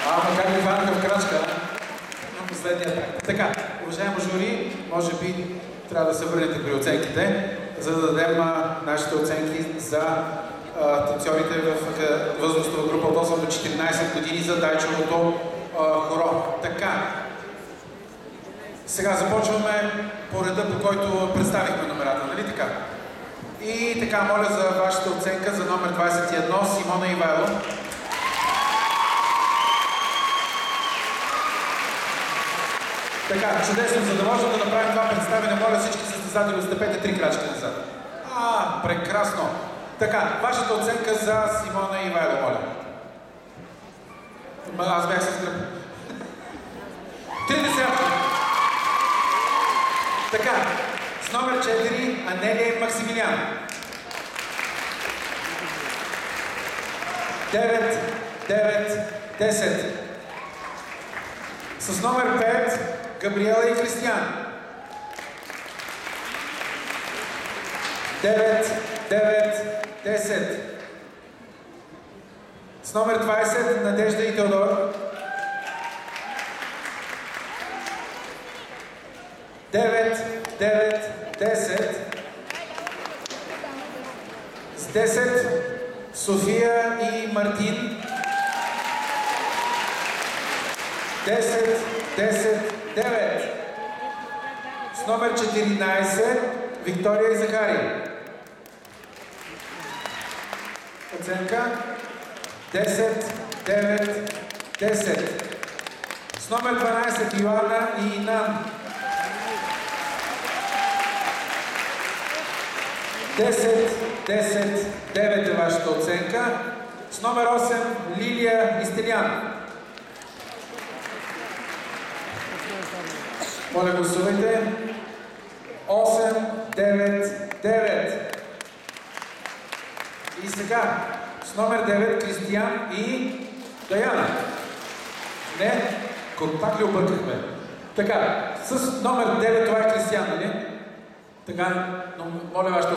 Как ви хванаха в крачка на последния трак. Така, уважаемо жури, може би трябва да се върнете при оценките, за да дадем нашите оценки за танцорите в възрастова група от 8 до 14 години за Дайчовото хоро. Така, сега започваме по реда, по който представихме номерата, нали така? И така, моля за вашата оценка за номер 21, Симона Ивайло. Така, чудесно, за да можем да направим това представяне, моля всички състезатели отстъпете 3 крачки назад. Прекрасно! Така, вашата оценка за Симона Ивайло, моля. Аз бях с гръб. 3 десятки. Така, с номер 4, Анелия Максимилиан. 9, 9, 10. С номер 5, Габриела и Кристиян. 9, 9, 10. С номер 20, Надежда и Теодор. 9, 9, 10. С 10, София и Мартин. 10, 10, 9. С номер 14, Виктория и Захария. Оценка 10, 9, 10. С номер 12, Йоанна и Инан. 10, 10, 9 е вашата оценка. С номер 8, Лилия и Стилян. Моля, гласувайте. 8, 9, 9. И сега, с номер 9, Кристиян и Даяна. Не, пак ли объркахме? Така, с номер 9, това е Кристиян, нали? Така, но моля вашата